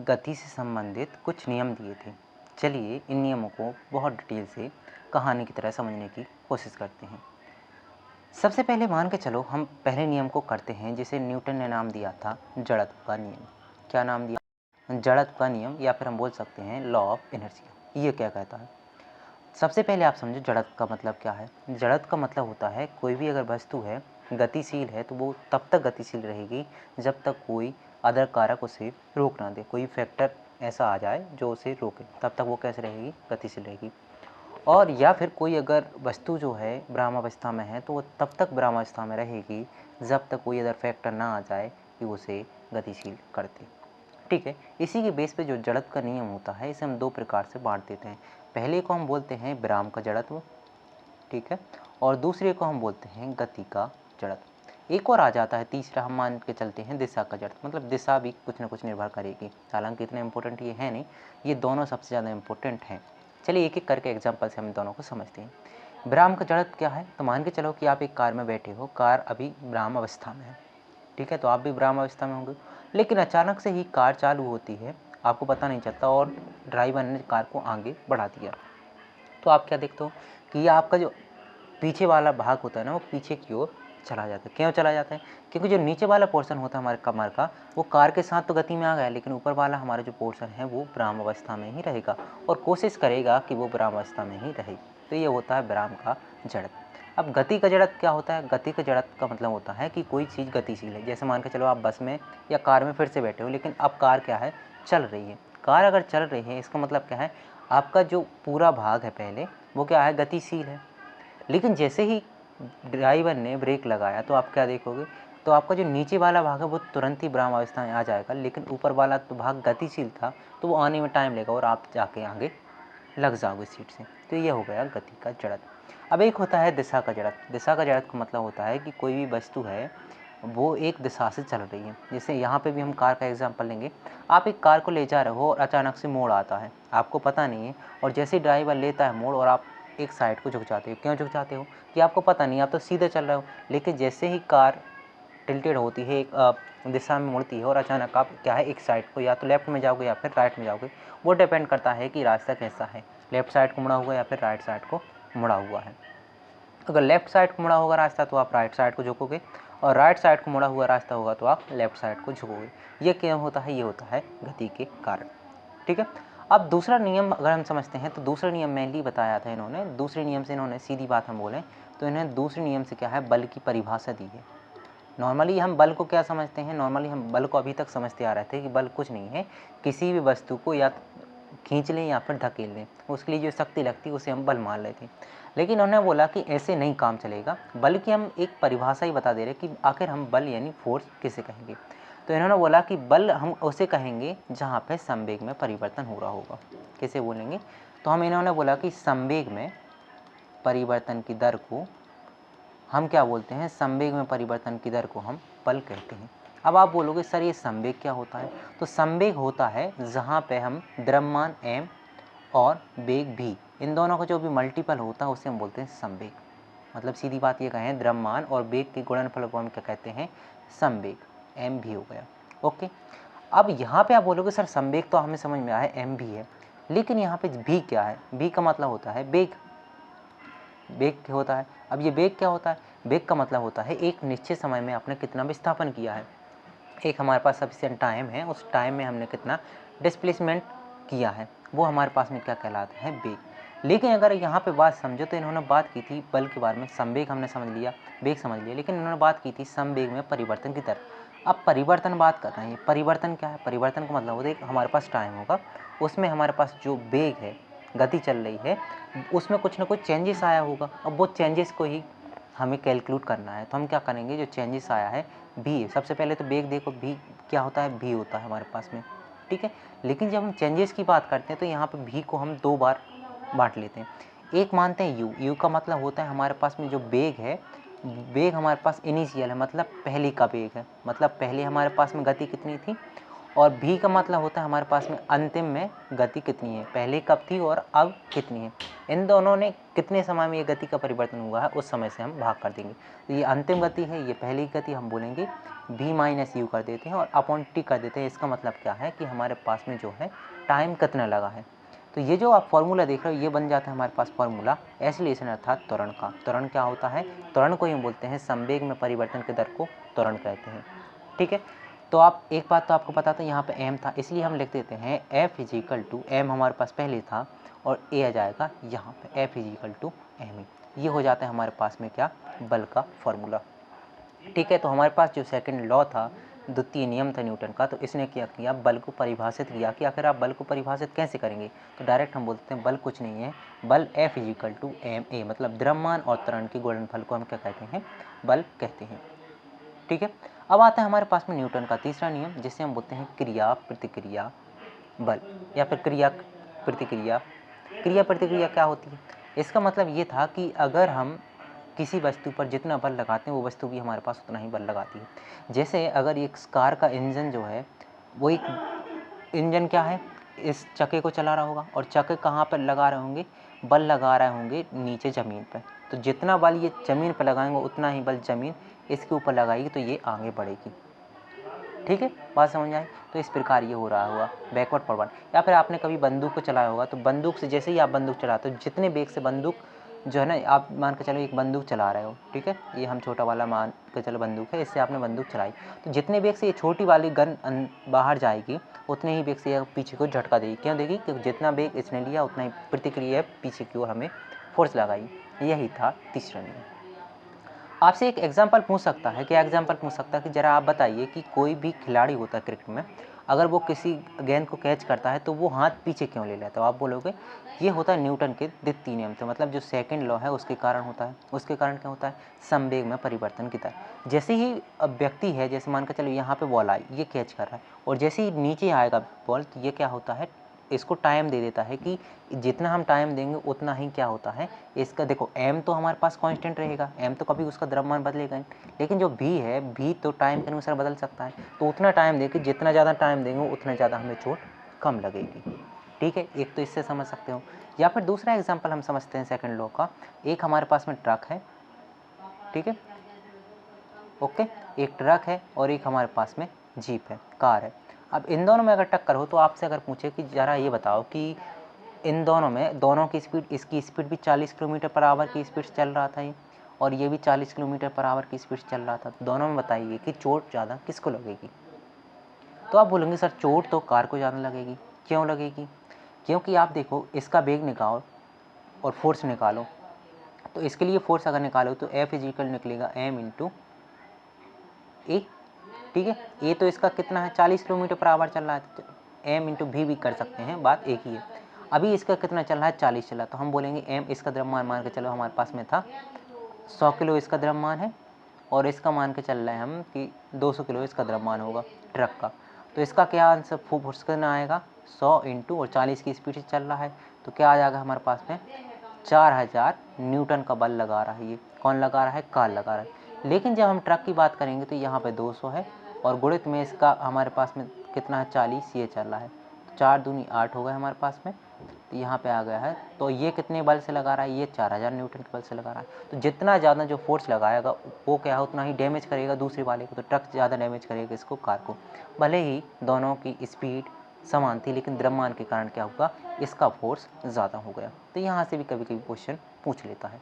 गति से संबंधित कुछ नियम दिए थे। चलिए इन नियमों को बहुत डिटेल से कहानी की तरह समझने की कोशिश करते हैं। सबसे पहले मान के चलो हम पहले नियम को करते हैं जिसे न्यूटन ने नाम दिया था जड़त्व का नियम। क्या नाम दिया? जड़त्व का नियम, या फिर हम बोल सकते हैं लॉ ऑफ इनर्शिया। ये क्या कहता है? सबसे पहले आप समझो जड़त्व का मतलब क्या है। जड़त्व का मतलब होता है कोई भी अगर वस्तु है गतिशील है तो वो तब तक गतिशील रहेगी जब तक कोई अदर कारक उसे रोक ना दे, कोई फैक्टर ऐसा आ जाए जो उसे रोके, तब तक वो कैसे रहेगी? गतिशील रहेगी। और या फिर कोई अगर वस्तु जो है विरामावस्था में है तो वो तब तक विरामावस्था में रहेगी जब तक कोई अदर फैक्टर ना आ जाए कि उसे गतिशील कर दे। ठीक है, इसी के बेस पे जो जड़त्व का नियम होता है इसे हम दो प्रकार से बांट देते हैं। पहले को हम बोलते हैं विराम का जड़त्व, ठीक है, और दूसरे को हम बोलते हैं गति का जड़त्व। एक और आ जाता है तीसरा, हम मान के चलते हैं दिशा का जड़त्व, मतलब दिशा भी कुछ ना कुछ निर्भर करेगी। हालांकि इतना इंपॉर्टेंट ये है नहीं, ये दोनों सबसे ज़्यादा इंपॉर्टेंट हैं। चलिए एक एक करके एग्जाम्पल से हम दोनों को समझते हैं। विराम का जड़त्व क्या है? तो मान के चलो कि आप एक कार में बैठे हो, कार अभी विराम अवस्था में है, ठीक है, तो आप भी विराम अवस्था में होंगे, लेकिन अचानक से ही कार चालू होती है, आपको पता नहीं चलता और ड्राइवर ने कार को आगे बढ़ा दिया। तो आप क्या देखते हो कि ये आपका जो पीछे वाला भाग होता है ना वो पीछे की ओर चला जाता है। क्यों चला जाता है? क्योंकि जो नीचे वाला पोर्शन होता है हमारे कमर का, वो कार के साथ तो गति में आ गया, लेकिन ऊपर वाला हमारा जो पोर्शन है वो विराम अवस्था में ही रहेगा और कोशिश करेगा कि वो विराम अवस्था में ही रहे। तो ये होता है विराम का जड़त्व। अब गति का जड़त्व क्या होता है? गति का जड़त्व का मतलब होता है कि कोई चीज़ गतिशील है। जैसे मान के चलो आप बस में या कार में फिर से बैठे हो, लेकिन अब कार क्या है? चल रही है। कार अगर चल रही है इसका मतलब क्या है? आपका जो पूरा भाग है पहले वो क्या है? गतिशील है। लेकिन जैसे ही ड्राइवर ने ब्रेक लगाया तो आप क्या देखोगे? तो आपका जो नीचे वाला भाग है वो तुरंत ही विराम अवस्था में आ जाएगा, लेकिन ऊपर वाला तो भाग गतिशील था तो वो आने में टाइम लेगा और आप जाके आगे लग जाओगे सीट से। तो ये हो गया गति का जड़त्व। अब एक होता है दिशा का जड़त्व। दिशा का जड़त्व का मतलब होता है कि कोई भी वस्तु है वो एक दिशा से चल रही है। जैसे यहाँ पे भी हम कार का एग्जांपल लेंगे। आप एक कार को ले जा रहे हो और अचानक से मोड़ आता है, आपको पता नहीं है, और जैसे ही ड्राइवर लेता है मोड़ और आप एक साइड को झुक जाते हो। क्यों झुक जाते हो? कि आपको पता नहीं, आप तो सीधे चल रहे हो, लेकिन जैसे ही कार टिल्टेड होती है, एक दिशा में मुड़ती है और अचानक आप क्या है एक साइड को या तो लेफ्ट में जाओगे या फिर राइट में जाओगे। वो डिपेंड करता है कि रास्ता कैसा है, लेफ्ट साइड को मुड़ा हुआ है या फिर राइट साइड को मुड़ा हुआ है। अगर लेफ्ट साइड को मुड़ा होगा रास्ता तो आप राइट साइड को झुकोगे, और राइट साइड को मुड़ा हुआ रास्ता होगा तो आप लेफ्ट साइड को झुकोगे। ये क्यों होता है? ये होता है गति के कारण। ठीक है, अब दूसरा नियम अगर हम समझते हैं तो दूसरा नियम मेनली बताया था इन्होंने। दूसरे नियम से इन्होंने सीधी बात हम बोलें तो इन्होंने दूसरे नियम से क्या है? बल की परिभाषा दी है। नॉर्मली हम बल को क्या समझते हैं? नॉर्मली हम बल को अभी तक समझते आ रहे थे कि बल कुछ नहीं है, किसी भी वस्तु को या खींच लें या फिर धकेल लें, उसके लिए जो शक्ति लगती है उसे हम बल मान लेते हैं। लेकिन उन्होंने बोला कि ऐसे नहीं काम चलेगा, बल की हम एक परिभाषा ही बता दे रहे कि आखिर हम बल यानी फोर्स किसे कहेंगे। तो इन्होंने बोला कि बल हम उसे कहेंगे जहाँ पे संवेग में परिवर्तन हो रहा होगा। कैसे बोलेंगे? तो हम इन्होंने बोला कि संवेग में परिवर्तन की दर को हम क्या बोलते हैं? संवेग में परिवर्तन की दर को हम बल कहते हैं। अब आप बोलोगे सर ये संवेग क्या होता है? तो संवेग होता है जहाँ पे हम द्रव्यमान m और वेग v, इन दोनों का जो भी मल्टीपल होता है उसे हम बोलते हैं संवेग। मतलब सीधी बात ये कहें, द्रव्यमान और वेग के गुणनफल को हम क्या कहते हैं? संवेग। m भी हो गया। ओके, अब यहाँ पे आप बोलोगे सर संवेग तो हमें समझ में आया, m भी है, लेकिन यहाँ पे v क्या है? v का मतलब होता है वेग। वेग होता है। अब ये वेग क्या होता है? वेग का मतलब होता है एक निश्चित समय में आपने कितना विस्थापन किया है, एक हमारे पास सफिशिएंट टाइम है, उस टाइम में हमने कितना डिस्प्लेसमेंट किया है, वो हमारे पास में क्या कहलाता है? वेग। लेकिन अगर यहाँ पे बात समझो तो इन्होंने बात की थी बल के बारे में, संवेग हमने समझ लिया, वेग समझ लिया, लेकिन इन्होंने बात की थी संवेग में परिवर्तन की दर। अब परिवर्तन बात कर रहे हैं, परिवर्तन क्या है? परिवर्तन का मतलब होता है हमारे पास टाइम होगा, उसमें हमारे पास जो वेग है, गति चल रही है, उसमें कुछ ना कुछ चेंजेस आया होगा। अब वो चेंजेस को ही हमें कैलकुलेट करना है, तो हम क्या करेंगे? जो चेंजेस आया है भी, सबसे पहले तो वेग देखो, भी क्या होता है? भी होता है हमारे पास में, ठीक है। लेकिन जब हम चेंजेस की बात करते हैं तो यहाँ पे भी को हम दो बार बांट लेते हैं। एक मानते हैं यू, यू का मतलब होता है हमारे पास में जो वेग है, वेग हमारे पास इनिशियल है, मतलब पहले का वेग है, मतलब पहले हमारे पास में गति कितनी थी। और भी का मतलब होता है हमारे पास में अंतिम में गति कितनी है, पहले कब थी और अब कितनी है। इन दोनों ने कितने समय में ये गति का परिवर्तन हुआ है उस समय से हम भाग कर देंगे। तो ये अंतिम गति है, ये पहली गति हम बोलेंगे v माइनस यू कर देते हैं और अपॉन टी कर देते हैं। इसका मतलब क्या है कि हमारे पास में जो है टाइम कितना लगा है। तो ये जो आप फॉर्मूला देख रहे हो ये बन जाता है हमारे पास फॉर्मूला एक्सीलरेशन अर्थात त्वरण का। त्वरण क्या होता है? त्वरण को हम बोलते हैं संवेग में परिवर्तन के दर को त्वरण कहते हैं। ठीक है, तो आप एक बात तो आपको पता था यहाँ पे m था, इसलिए हम लिख देते हैं F इजिकल टू m हमारे पास पहले था और a आ जाएगा यहाँ पे F इजिकल टू m। ये हो जाता है हमारे पास में क्या? बल का फॉर्मूला। ठीक है, तो हमारे पास जो सेकंड लॉ था, द्वितीय नियम था न्यूटन का, तो इसने क्या किया? बल को परिभाषित किया कि आखिर आप बल को परिभाषित कैसे करेंगे? तो डायरेक्ट हम बोलते हैं बल कुछ नहीं है, बल F is equal to m a, मतलब द्रव्यमान और त्वरण के गुणनफल को हम क्या कहते हैं? बल कहते हैं। ठीक है, अब आता है हमारे पास में न्यूटन का तीसरा नियम, जिसे हम बोलते हैं क्रिया प्रतिक्रिया बल या फिर क्रिया प्रतिक्रिया। क्रिया प्रतिक्रिया क्या होती है? इसका मतलब ये था कि अगर हम किसी वस्तु पर जितना बल लगाते हैं वो वस्तु भी हमारे पास उतना ही बल लगाती है। जैसे अगर एक कार का इंजन जो है, वो एक इंजन क्या है? इस चक्के को चला रहा होगा और चक्के कहाँ पर लगा रहे होंगे? बल लगा रहे होंगे नीचे ज़मीन पर। तो जितना बल ये ज़मीन पर लगाएंगे उतना ही बल ज़मीन इसके ऊपर लगाएगी, तो ये आगे बढ़ेगी। ठीक है, बात समझ आई? तो इस प्रकार ये हो रहा हुआ बैकवर्ड फॉरवर्ड। या फिर आपने कभी बंदूक को चलाया होगा, तो बंदूक से जैसे ही आप बंदूक चलाते हो, जितने वेग से बंदूक जो है ना, आप मान के चलो एक बंदूक चला रहे हो, ठीक है, ये हम छोटा वाला मान के चलो बंदूक है, इससे आपने बंदूक चलाई, तो जितने वेग से ये छोटी वाली गन बाहर जाएगी उतने ही वेग से ये पीछे को झटका देगी। क्यों देगी? क्योंकि जितना वेग इसने लिया उतना ही प्रतिक्रिया पीछे की ओर हमें फोर्स लगाई। यही था तीसरा नियम। आपसे एक एग्जाम्पल पूछ सकता है, क्या एग्जाम्पल पूछ सकता है कि ज़रा आप बताइए कि कोई भी खिलाड़ी होता है क्रिकेट में, अगर वो किसी गेंद को कैच करता है तो वो हाथ पीछे क्यों ले लेता है? तो आप बोलोगे ये होता है न्यूटन के द्वितीय नियम से, मतलब जो सेकंड लॉ है उसके कारण होता है। उसके कारण क्या होता है? संवेग में परिवर्तन की दर। जैसे ही व्यक्ति है, जैसे मान कर चलो यहाँ पे बॉल आई, ये कैच कर रहा है, और जैसे ही नीचे आएगा बॉल, तो ये क्या होता है? इसको टाइम दे देता है कि जितना हम टाइम देंगे उतना ही क्या होता है इसका। देखो m तो हमारे पास कांस्टेंट रहेगा, m तो कभी उसका द्रव्यमान बदलेगा नहीं, लेकिन जो v है, v तो टाइम के अनुसार बदल सकता है। तो उतना टाइम देके जितना ज़्यादा टाइम देंगे उतना ज़्यादा हमें चोट कम लगेगी। ठीक है, एक तो इससे समझ सकते हो। या फिर दूसरा एग्जाम्पल हम समझते हैं सेकेंड लॉ का। एक हमारे पास में ट्रक है, ठीक है, ओके, एक ट्रक है और एक हमारे पास में जीप है, कार है। अब इन दोनों में अगर टक्कर हो तो आपसे अगर पूछे कि ज़रा ये बताओ कि इन दोनों में, दोनों की स्पीड, इसकी स्पीड भी 40 किलोमीटर पर आवर की स्पीड से चल रहा था ये, और ये भी 40 किलोमीटर पर आवर की स्पीड से चल रहा था, दोनों में बताइए कि चोट ज़्यादा किसको लगेगी? तो आप बोलेंगे सर चोट तो कार को ज़्यादा लगेगी। क्यों लगेगी? क्योंकि आप देखो, इसका वेग निकालो और फोर्स निकालो, तो इसके लिए फोर्स अगर निकालो तो F इजिकल निकलेगा m इंटू ए। ठीक है, ए तो इसका कितना है? 40 किलोमीटर पर आवर चल रहा है, m इंटू वी भी कर सकते हैं, बात एक ही है। अभी इसका कितना चल रहा है? 40 चला, तो हम बोलेंगे m, इसका द्रव्यमान मान के चलो हमारे पास में था 100 किलो इसका द्रव्यमान है, और इसका मान के चल रहे हैं हम कि 200 किलो इसका द्रव्यमान होगा ट्रक का। तो इसका क्या आंसर फोर्स कितना आएगा? 100 इंटू, और 40 की स्पीड से चल रहा है, तो क्या आ जाएगा हमारे पास में? 4000 न्यूटन का बल लगा रहा है। ये कौन लगा रहा है? कार लगा रहा है। लेकिन जब हम ट्रक की बात करेंगे तो यहाँ पे 200 है, और गुणित में इसका हमारे पास में कितना है? 40, ये चल रहा है, 4 दूनी 8 हो गए हमारे पास में, तो यहाँ पे आ गया है। तो ये कितने बल से लगा रहा है? ये 4000 न्यूटन के बल से लगा रहा है। तो जितना ज़्यादा जो फोर्स लगाएगा वो क्या है? उतना ही डैमेज करेगा दूसरे वाले को, तो ट्रक ज़्यादा डैमेज करेगा इसको, कार को। भले ही दोनों की स्पीड समान थी, लेकिन द्रव्यमान के कारण क्या हुआ? इसका फोर्स ज़्यादा हो गया। तो यहाँ से भी कभी कभी क्वेश्चन पूछ लेता है।